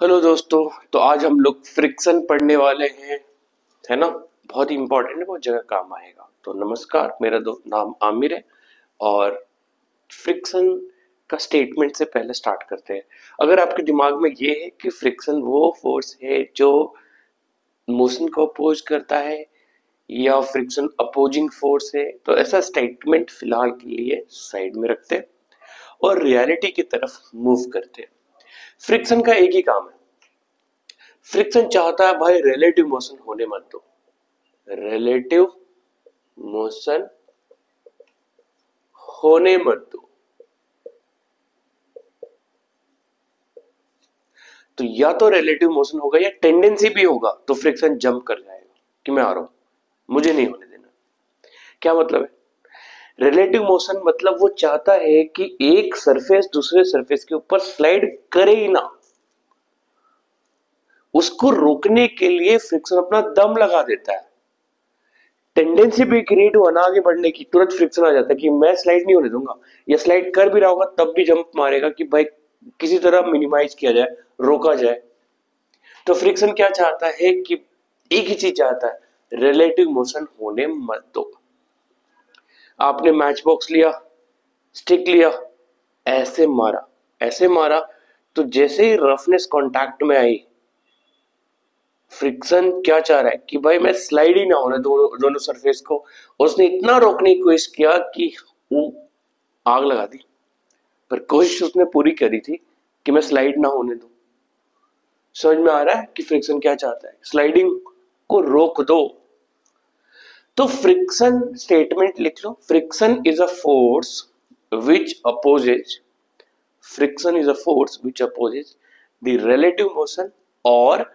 Hello दोस्तों। तो आज हम लोग फ्रिक्शन पढ़ने वाले हैं, है ना। बहुत ही इंपॉर्टेंट है, बहुत जगह काम आएगा। तो नमस्कार, मेरा नाम आमिर है और फ्रिक्शन का स्टेटमेंट से पहले स्टार्ट करते हैं। अगर आपके दिमाग में ये है कि फ्रिक्शन वो फोर्स है जो मोशन को अपोज करता है या फ्रिक्शन अपोजिंग फोर्स है, तो ऐसा स्टेटमेंट फिलहाल के लिए साइड में रखते हैं और रियलिटी की तरफ मूव करते हैं। फ्रिक्शन का एक ही काम है, फ्रिक्शन चाहता है भाई रिलेटिव मोशन होने मत दो, रिलेटिव मोशन होने मत दो। तो या तो रिलेटिव मोशन होगा या टेंडेंसी भी होगा, तो फ्रिक्शन जंप कर जाएगा कि मैं आ रहा हूं, मुझे नहीं होने देना। क्या मतलब है रिलेटिव मोशन? मतलब वो चाहता है कि एक सरफेस दूसरे सरफेस के ऊपर स्लाइड करे ही ना, उसको रोकने के लिए फ्रिक्शन अपना दम लगा देता है। टेंडेंसी भी क्रिएट हुआ ना आगे बढ़ने की, तुरंत फ्रिक्शन आ जाता है कि मैं स्लाइड नहीं होने दूंगा, या स्लाइड कर भी रहा होगा तब भी जंप मारेगा कि भाई किसी तरह मिनिमाइज किया जाए, रोका जाए। तो फ्रिक्शन क्या चाहता है कि एक ही चीज चाहता है, रिलेटिव मोशन होने मत दो। आपने मैच बॉक्स लिया, स्टिक लिया, ऐसे मारा, ऐसे मारा, तो जैसे ही रफनेस कांटेक्ट में आई, फ्रिक्शन क्या चाह रहा है कि भाई मैं स्लाइड ही ना होने दोनों सरफेस को। उसने इतना रोकने की कोशिश किया कि वो आग लगा दी, पर कोशिश उसने पूरी करी थी कि मैं स्लाइड ना होने दूं। समझ में आ रहा है कि फ्रिक्शन क्या चाहता है, स्लाइडिंग को रोक दो। तो फ्रिक्शन स्टेटमेंट लिख लो, friction is a force which opposes, friction is a force which opposes the relative motion or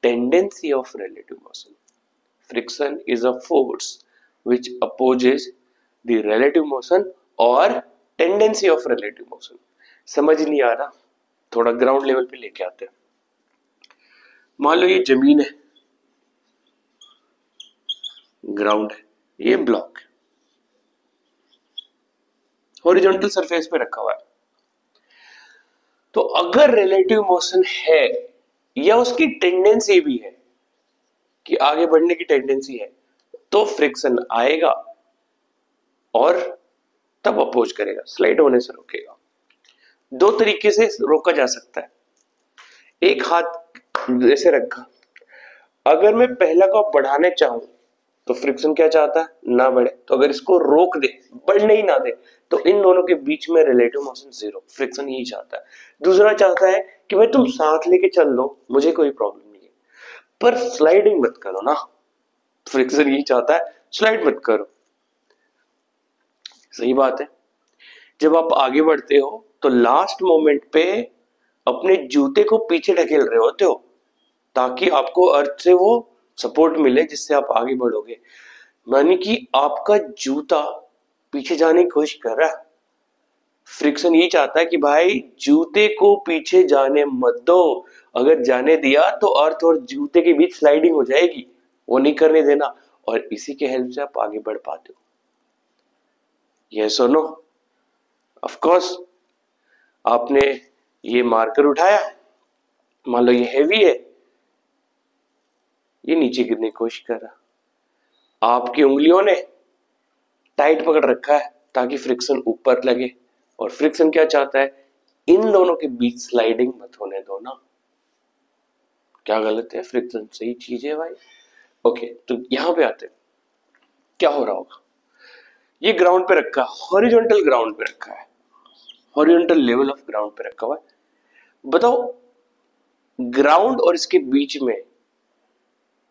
tendency of relative motion. Friction is a force which opposes the relative motion or tendency of relative motion. समझ नहीं आ रहा, थोड़ा ground level पे लेके आते हैं। मान लो ये जमीन है, ग्राउंड है, ये ब्लॉक है, हॉरिजॉन्टल सरफेस पे रखा हुआ है। तो अगर रिलेटिव मोशन है या उसकी टेंडेंसी भी है कि आगे बढ़ने की टेंडेंसी है, तो फ्रिक्शन आएगा और तब अपोज करेगा, स्लाइड होने से रोकेगा। दो तरीके से रोका जा सकता है। एक हाथ ऐसे रखा, अगर मैं पहला को बढ़ाने चाहूं तो फ्रिक्शन क्या चाहता है, ना बढ़े। तो अगर इसको रोक दे, बढ़ने ही ना दे, तो इन दोनों के बीच में रिलेटिव मोशन जीरो, फ्रिक्शन यही चाहता है। दूसरा चाहता है कि भाई तुम साथ लेके चल लो, मुझे कोई प्रॉब्लम नहीं है, पर स्लाइडिंग मत करो ना। फ्रिक्शन यही चाहता है, स्लाइड मत करो। सही बात है। जब आप आगे बढ़ते हो तो लास्ट मोमेंट पे अपने जूते को पीछे ढकेल रहे होते हो ताकि आपको अर्थ से वो सपोर्ट मिले जिससे आप आगे बढ़ोगे। मानी कि आपका जूता पीछे जाने की कोशिश कर रहा है, फ्रिक्शन ये चाहता है कि भाई जूते को पीछे जाने मत दो। अगर जाने दिया तो अर्थ और जूते के बीच स्लाइडिंग हो जाएगी, वो नहीं करने देना, और इसी के हेल्प से आप आगे बढ़ पाते हो। यस और नो? Of course. आपने ये मार्कर उठाया, मान लो ये हैवी है, ये नीचे गिरने की कोशिश कर रहा, आपकी उंगलियों ने टाइट पकड़ रखा है ताकि फ्रिक्शन ऊपर लगे। और फ्रिक्शन क्या चाहता है, इन दोनों के बीच स्लाइडिंग मत होने दो ना। क्या गलत है? फ्रिक्शन सही चीज है भाई। ओके, तो यहां पे आते हैं, क्या हो रहा होगा। ये ग्राउंड पे रखा, हॉरिजॉन्टल ग्राउंड पे रखा है, हॉरिजॉन्टल लेवल ऑफ ग्राउंड पे रखा हुआ है। बताओ, ग्राउंड और इसके बीच में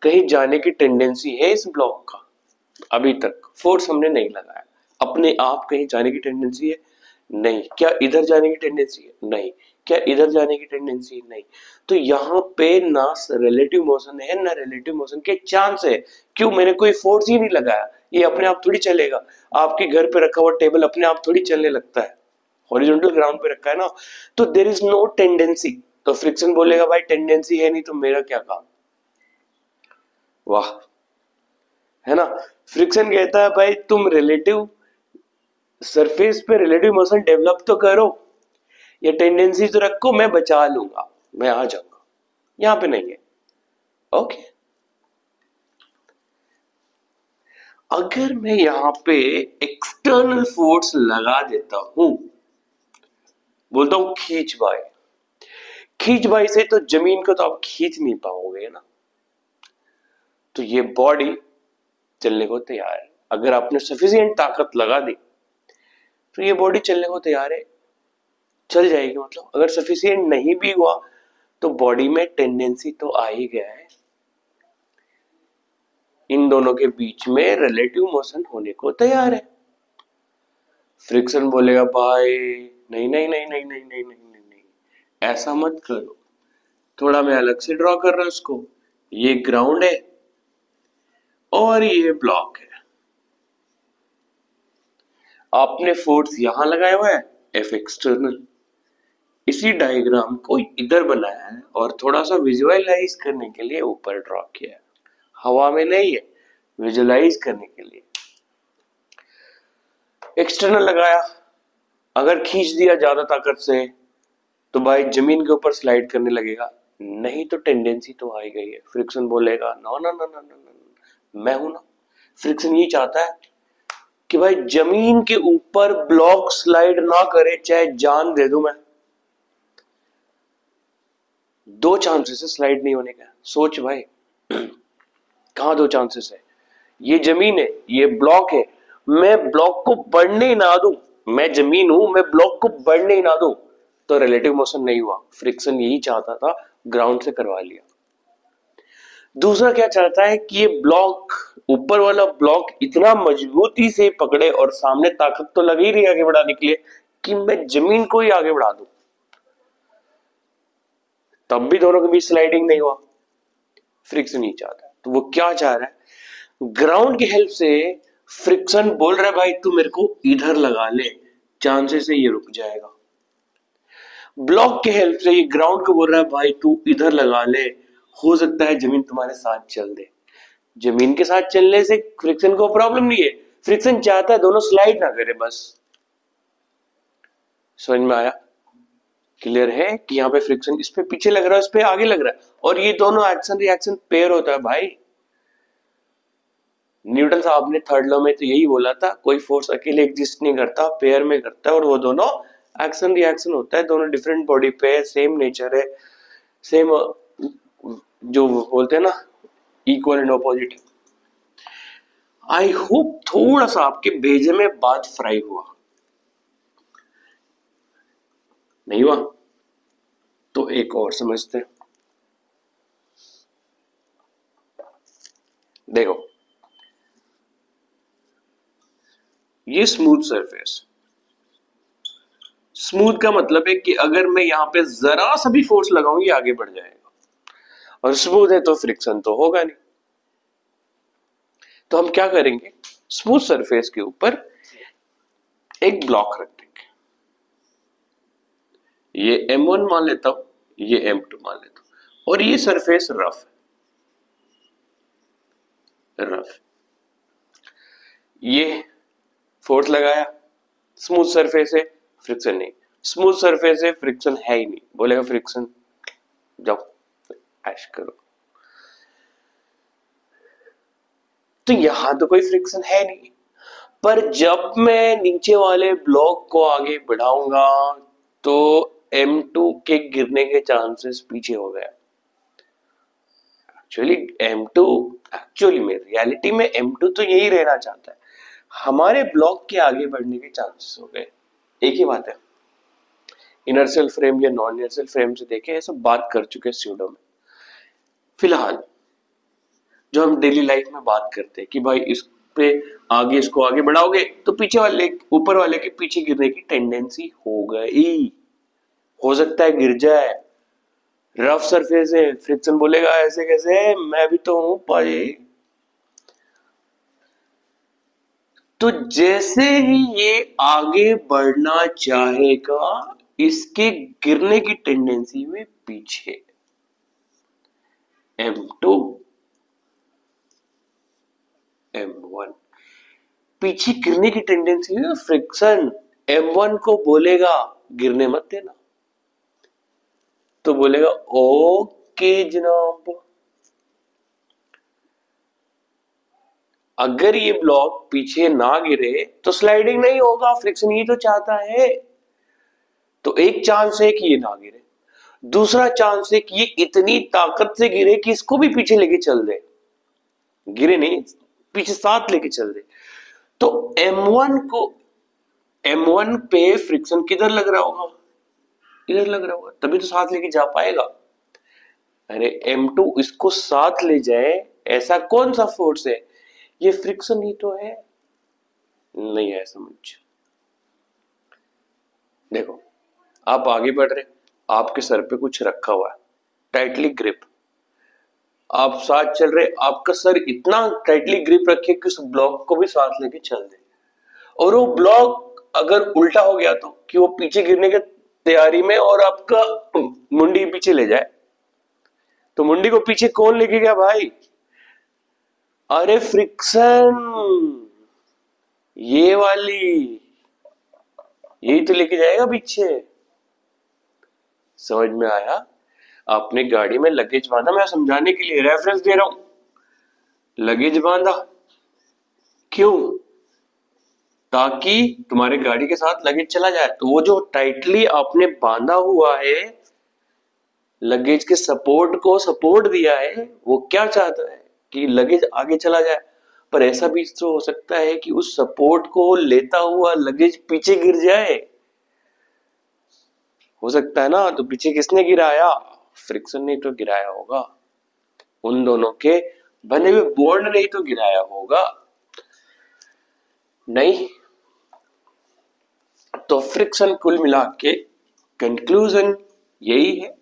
कहीं जाने की टेंडेंसी है इस ब्लॉक का? अभी तक फोर्स हमने नहीं लगाया, अपने आप कहीं जाने की टेंडेंसी है? नहीं। क्या इधर जाने की टेंडेंसी है? नहीं। क्या इधर जाने की टेंडेंसी है? नहीं। तो यहाँ पे ना रिलेटिव मोशन है ना रिलेटिव मोशन के चांस है। क्यों? मैंने कोई फोर्स ही नहीं लगाया, ये अपने आप थोड़ी चलेगा। आपके घर पे रखा हुआ टेबल अपने आप थोड़ी चलने लगता है, हॉरिजॉन्टल ग्राउंड पे रखा है ना। तो देयर इज नो टेंडेंसी। तो फ्रिक्शन बोलेगा भाई टेंडेंसी है नहीं तो मेरा क्या काम। वाह, है ना। फ्रिक्शन कहता है भाई तुम रिलेटिव सरफेस पे रिलेटिव मोशन डेवलप तो करो, ये टेंडेंसी तो रखो, मैं बचा लूंगा, मैं आ जाऊंगा। यहां पे नहीं है। ओके, अगर मैं यहां पे एक्सटर्नल फोर्स लगा देता हूं, बोलता हूं खींच भाई, खींच भाई से तो जमीन को तो आप खींच नहीं पाओगे ना, तो ये बॉडी चलने को तैयार है। अगर आपने सफिशिएंट ताकत लगा दी तो ये बॉडी चलने को तैयार है, चल जाएगी। मतलब अगर सफिशिएंट नहीं भी हुआ तो बॉडी में टेंडेंसी तो आ ही गया है, इन दोनों के बीच में रिलेटिव मोशन होने को तैयार है। फ्रिक्शन बोलेगा भाई नहीं नहीं नहीं नहीं नहीं नहीं नहीं नहीं, नहीं। ऐसा मत करो, थोड़ा मैं अलग से ड्रॉ कर रहा हूं उसको। ये ग्राउंड है और ये ब्लॉक है, आपने फोर्स यहां लगाया हुआ है एफ एक्सटर्नल, इसी डायग्राम को इधर बनाया है और थोड़ा सा विजुअलाइज करने के लिए ऊपर ड्रॉ किया है, हवा में नहीं है, विजुअलाइज करने के लिए। एक्सटर्नल लगाया, अगर खींच दिया ज्यादा ताकत से तो भाई जमीन के ऊपर स्लाइड करने लगेगा, नहीं तो टेंडेंसी तो आ ही गई है। फ्रिक्शन बोलेगा no no no no no, मैं हूं ना। फ्रिक्शन ये चाहता है कि भाई जमीन के ऊपर ब्लॉक स्लाइड ना करे, चाहे जान दे दूं मैं। दो चांसेस है स्लाइड नहीं होने का, सोच भाई कहां दो चांसेस है। ये जमीन है, ये ब्लॉक है, मैं ब्लॉक को बढ़ने ही ना दूं, मैं जमीन हूं, मैं ब्लॉक को बढ़ने ही ना दूं, तो रिलेटिव मोशन नहीं हुआ। फ्रिक्शन यही चाहता था, ग्राउंड से करवा लिया। दूसरा क्या चाहता है कि ये ब्लॉक, ऊपर वाला ब्लॉक इतना मजबूती से पकड़े और सामने ताकत तो लग ही रही है आगे बढ़ाने के लिए, कि मैं जमीन को ही आगे बढ़ा दूं, तब भी दोनों के बीच स्लाइडिंग नहीं हुआ। फ्रिक्शन नहीं चाहता, तो वो क्या चाह रहा है, ग्राउंड की हेल्प से फ्रिक्शन बोल रहा है भाई तू मेरे को इधर लगा ले, चांसेस है ये रुक जाएगा। ब्लॉक के हेल्प से ये ग्राउंड को बोल रहा है भाई तू इधर लगा ले, हो सकता है जमीन तुम्हारे साथ चल दे। जमीन के साथ चलने से फ्रिक्शन को प्रॉब्लम नहीं है, फ्रिक्शन चाहता है दोनों स्लाइड ना करे बस। समझ में आया? क्लियर है कि यहाँ पे फ्रिक्शन इस पे पीछे लग रहा है, इस पे आगे लग रहा है, और ये दोनों एक्शन रिएक्शन पेयर होता है भाई। न्यूटन साहब ने थर्ड लॉ में तो यही बोला था, कोई फोर्स अकेले एग्जिस्ट नहीं करता, पेयर में करता है, और वो दोनों एक्शन रिएक्शन होता है, दोनों डिफरेंट बॉडी पे सेम नेचर है, सेम जो बोलते हैं ना equal and opposite. I hope थोड़ा सा आपके भेजे में बात फ्राई हुआ, नहीं हुआ तो एक और समझते हैं। देखो ये स्मूथ सरफेस, स्मूथ का मतलब है कि अगर मैं यहां पे जरा सा भी फोर्स लगाऊं ये आगे बढ़ जाएगा, और स्मूथ है तो फ्रिक्शन तो होगा नहीं। तो हम क्या करेंगे, स्मूथ सरफेस के ऊपर एक ब्लॉक रख देंगे, ये M1 मान लेता हूं, ये M2 मान लेता हूं, और ये सरफेस रफ है, रफ। ये फोर्स लगाया, स्मूथ सरफेस है, फ्रिक्शन नहीं, स्मूथ सरफेस है, फ्रिक्शन है ही नहीं, बोलेगा फ्रिक्शन जाओ ऐश करो। तो यहां तो कोई फ्रिक्शन है नहीं, पर जब मैं नीचे वाले ब्लॉक को आगे बढ़ाऊंगा तो M2 के गिरने के चांसेस पीछे हो गए। एक्चुअली में रियलिटी में M2 तो यही रहना चाहता है, हमारे ब्लॉक के आगे बढ़ने के चांसेस हो गए। एक ही बात है, इनर्शियल फ्रेम या नॉन इनर्शियल फ्रेम से देखे, ये सब बात कर चुके स्यूडो में। फिलहाल जो हम डेली लाइफ में बात करते हैं कि भाई इस पे आगे, इसको आगे बढ़ाओगे तो पीछे वाले, ऊपर वाले के पीछे गिरने की टेंडेंसी हो गई, हो सकता है गिर जाए, रफ सरफेस है, फ्रिक्शन बोलेगा ऐसे कैसे, मैं भी तो हूं भाई। तो जैसे ही ये आगे बढ़ना चाहेगा, इसके गिरने की टेंडेंसी में पीछे M2 M1 पीछे गिरने की टेंडेंसी है, फ्रिक्शन M1 को बोलेगा गिरने मत देना, तो बोलेगा ओ ओके जनाब, अगर ये ब्लॉक पीछे ना गिरे तो स्लाइडिंग नहीं होगा, फ्रिक्शन ही तो चाहता है। तो एक चांस है कि ये ना गिरे, दूसरा चांस है कि ये इतनी ताकत से गिरे कि इसको भी पीछे लेके चल दे, गिरे नहीं, पीछे साथ लेके चल दे। तो M1 पे फ्रिक्शन किधर लग रहा होगा, इधर लग रहा होगा, तभी तो साथ लेके जा पाएगा। अरे M2 इसको साथ ले जाए, ऐसा कौन सा फोर्स है, ये फ्रिक्शन ही तो है। नहीं है समझ। देखो आप आगे बढ़ रहे, आपके सर पे कुछ रखा हुआ है, टाइटली ग्रिप, आप साथ चल रहे, आपका सर इतना टाइटली ग्रिप रखे कि उस ब्लॉक को भी साथ लेके चल दे, और वो ब्लॉक अगर उल्टा हो गया तो कि वो पीछे गिरने की तैयारी में और आपका मुंडी पीछे ले जाए, तो मुंडी को पीछे कौन लेके गया भाई, अरे फ्रिक्शन, ये वाली, यही तो लेके जाएगा पीछे। समझ में आया? आपने गाड़ी में लगेज बांधा, मैं समझाने के लिए रेफरेंस दे रहा हूं, लगेज बांधा क्यों, ताकि तुम्हारे गाड़ी के साथ लगेज चला जाए। तो वो जो टाइटली आपने बांधा हुआ है, लगेज के सपोर्ट को सपोर्ट दिया है, वो क्या चाहता है कि लगेज आगे चला जाए। पर ऐसा भी तो हो सकता है कि उस सपोर्ट को लेता हुआ लगेज पीछे गिर जाए, हो सकता है ना। तो पीछे किसने गिराया, फ्रिक्शन ने तो गिराया होगा, उन दोनों के बने हुए बॉन्ड ने तो गिराया होगा, नहीं। तो फ्रिक्शन कुल मिला के कंक्लूजन यही है